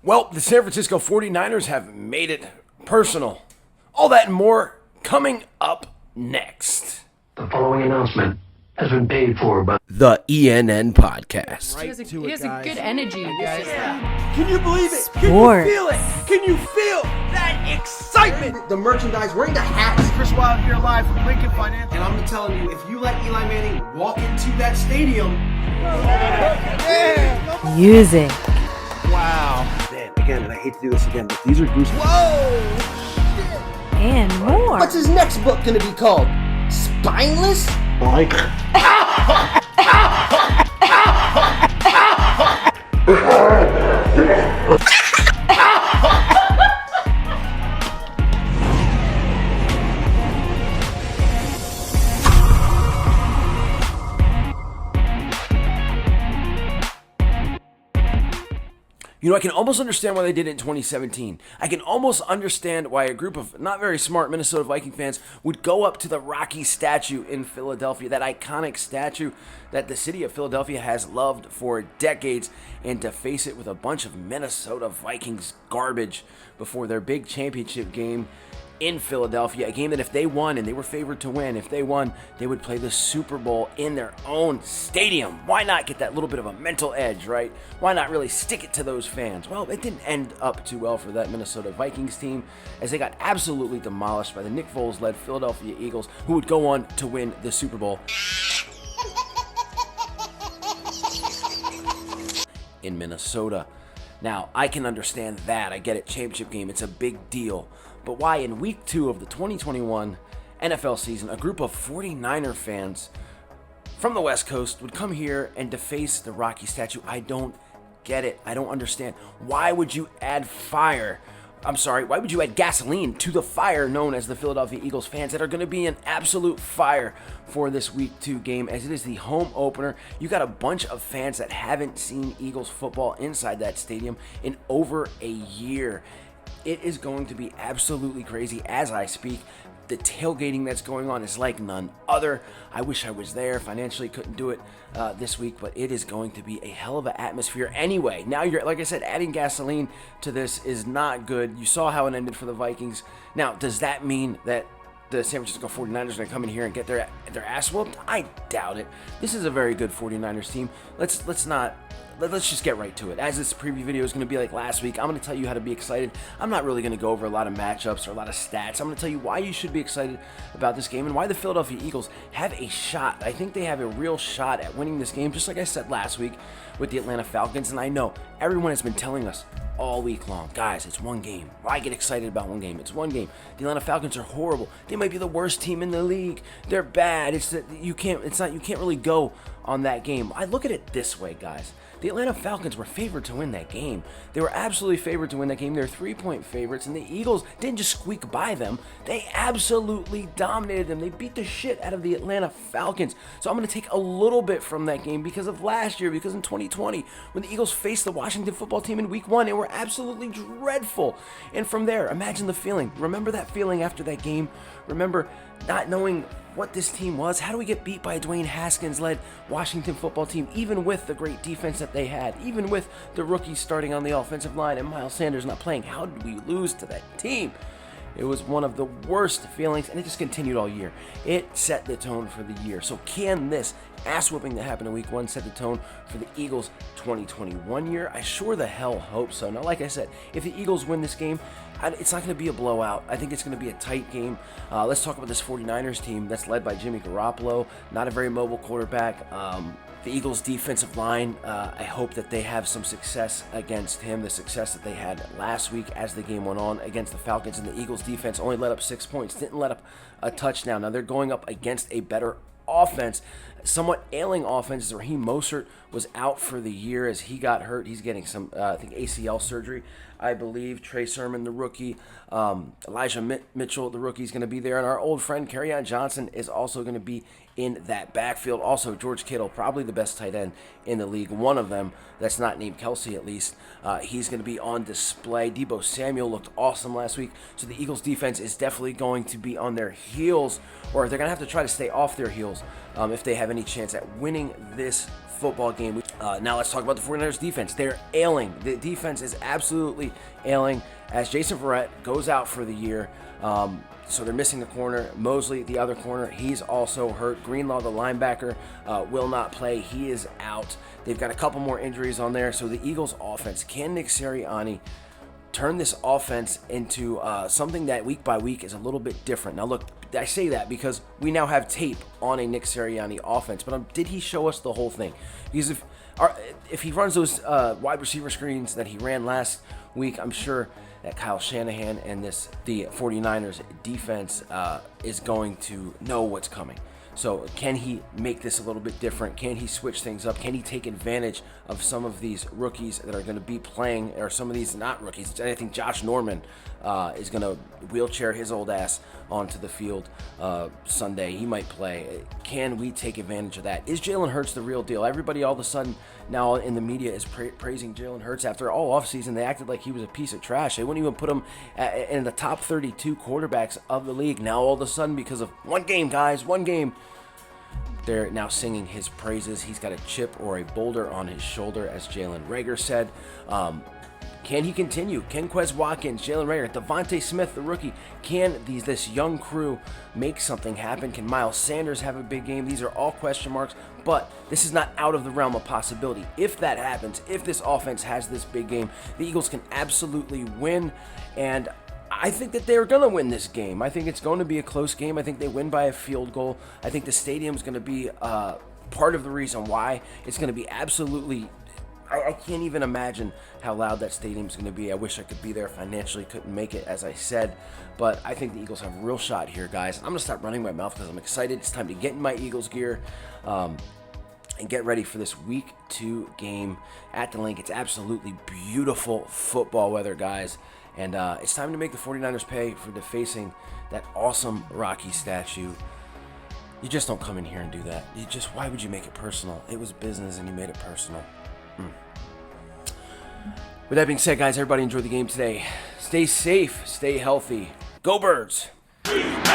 Well, the San Francisco 49ers have made it personal. All that and more coming up next. The following announcement has been paid for by The ENN Podcast. He has a good energy, you guys. Can you believe it? Can Sports. you feel it? Can you feel that excitement? The merchandise, wearing the hats. Chris Wild here live from Lincoln Financial. And I'm telling you, if you let Eli Manning walk into that stadium, Music. Wow. man, again, and I hate to do this again, but these are goosebumps. Whoa! And more. What's his next book gonna be called? Spineless? Mike. You know, I can almost understand why they did it in 2017. I can almost understand why a group of not very smart Minnesota Viking fans would go up to the Rocky statue in Philadelphia, that iconic statue that the city of Philadelphia has loved for decades, and to face it with a bunch of Minnesota Vikings garbage before their big championship game in Philadelphia, a game that if they won, and they were favored to win, if they won, they would play the Super Bowl in their own stadium. Why not get that little bit of a mental edge, right? Why not really stick it to those fans? Well, it didn't end up too well for that Minnesota Vikings team, as they got absolutely demolished by the Nick Foles-led Philadelphia Eagles, who would go on to win the Super Bowl in Minnesota. Now, I can understand that. I get it. Championship game. It's a big deal. But why in week 2 of the 2021 NFL season, a group of 49er fans from the West Coast would come here and deface the Rocky statue? I don't get it. I don't understand. Why would you add fire? Why would you add gasoline to the fire known as the Philadelphia Eagles fans that are going to be an absolute fire for this Week 2 game, as it is the home opener? You got a bunch of fans that haven't seen Eagles football inside that stadium in over a year. It is going to be absolutely crazy as I speak. The tailgating that's going on is like none other. I wish I was there. Financially couldn't do it this week, but it is going to be a hell of an atmosphere anyway. Now, like I said, adding gasoline to this is not good. You saw how it ended for the Vikings. Now, does that mean that the San Francisco 49ers are going to come in here and get their ass whooped? I doubt it. This is a very good 49ers team. Let's just get right to it. As this preview video is going to be like last week, I'm going to tell you how to be excited. I'm not really going to go over a lot of matchups or a lot of stats. I'm going to tell you why you should be excited about this game and why the Philadelphia Eagles have a shot. I think they have a real shot at winning this game, just like I said last week with the Atlanta Falcons. And I know everyone has been telling us all week long, guys, it's one game. Why get excited about one game? It's one game. The Atlanta Falcons are horrible. They might be the worst team in the league. They're bad. You can't really go on that game. I look at it this way, guys. The Atlanta Falcons were favored to win that game. They were absolutely favored to win that game. They're 3-point favorites, and the Eagles didn't just squeak by them. They absolutely dominated them. They beat the shit out of the Atlanta Falcons. So I'm going to take a little bit from that game because of last year, because in 2020, when the Eagles faced the Washington football team in week 1, they were absolutely dreadful. And from there, imagine the feeling. Remember that feeling after that game? Remember not knowing what this team was? How do we get beat by a Dwayne Haskins-led Washington football team, even with the great defense that they had, even with the rookies starting on the offensive line and Miles Sanders not playing? How did we lose to that team? It was one of the worst feelings, and it just continued all year. It set the tone for the year. So can this ass-whooping that happened in week 1 set the tone for the Eagles' 2021 year? I sure the hell hope so. Now, like I said, if the Eagles win this game, it's not going to be a blowout. I think it's going to be a tight game. Let's talk about this 49ers team that's led by Jimmy Garoppolo, not a very mobile quarterback. The Eagles' defensive line, I hope that they have some success against him, the success that they had last week as the game went on against the Falcons. And the Eagles' defense only let up 6 points, didn't let up a touchdown. Now, they're going up against a better offense, somewhat ailing offense. Raheem Mostert was out for the year as he got hurt. He's getting some, I think, ACL surgery, I believe. Trey Sermon, the rookie, Elijah Mitchell, the rookie, is going to be there. And our old friend, Kerryon Johnson, is also going to be in that backfield. Also, George Kittle, probably the best tight end in the league. One of them that's not named Kelsey, at least. He's going to be on display. Deebo Samuel looked awesome last week. So the Eagles defense is definitely going to be on their heels, or they're going to have to try to stay off their heels if they have any chance at winning this football game. Now let's talk about the 49ers defense. They're ailing. The defense is absolutely ailing as Jason Verrett goes out for the year. So they're missing the corner. Mosley, the other corner, he's also hurt. Greenlaw, the linebacker, will not play. He is out. They've got a couple more injuries on there. So the Eagles' offense, can Nick Sirianni turn this offense into something that week by week is a little bit different? Now look, I say that because we now have tape on a Nick Sirianni offense, but did he show us the whole thing? Because if he runs those wide receiver screens that he ran last week, I'm sure that Kyle Shanahan and the 49ers defense is going to know what's coming. So can he make this a little bit different? Can he switch things up? Can he take advantage of some of these rookies that are going to be playing, or some of these not rookies? I think Josh Norman is going to wheelchair his old ass onto the field Sunday. He might play. Can we take advantage of that? Is Jalen Hurts the real deal? Everybody all of a sudden now in the media is praising Jalen Hurts. After all offseason, they acted like he was a piece of trash. They wouldn't even put him in the top 32 quarterbacks of the league. Now all of a sudden, because of one game, guys, one game, they're now singing his praises. He's got a chip or a boulder on his shoulder, as Jalen Reagor said. Can he continue? Ken Quez Watkins, Jalen Reagor, Devontae Smith, the rookie. Can this young crew make something happen? Can Miles Sanders have a big game? These are all question marks, but this is not out of the realm of possibility. If that happens, if this offense has this big game, the Eagles can absolutely win, and I think that they're going to win this game. I think it's going to be a close game. I think they win by a field goal. I think the stadium's going to be part of the reason why. It's going to be absolutely, I can't even imagine how loud that stadium's going to be. I wish I could be there. Financially couldn't make it, as I said. But I think the Eagles have a real shot here, guys. I'm going to stop running my mouth because I'm excited. It's time to get in my Eagles gear and get ready for this Week 2 game at the Link. It's absolutely beautiful football weather, guys. And it's time to make the 49ers pay for defacing that awesome Rocky statue. You just don't come in here and do that. Why would you make it personal? It was business and you made it personal. With that being said, guys, everybody enjoy the game today. Stay safe, stay healthy. Go Birds! E-A-G-L-E-S!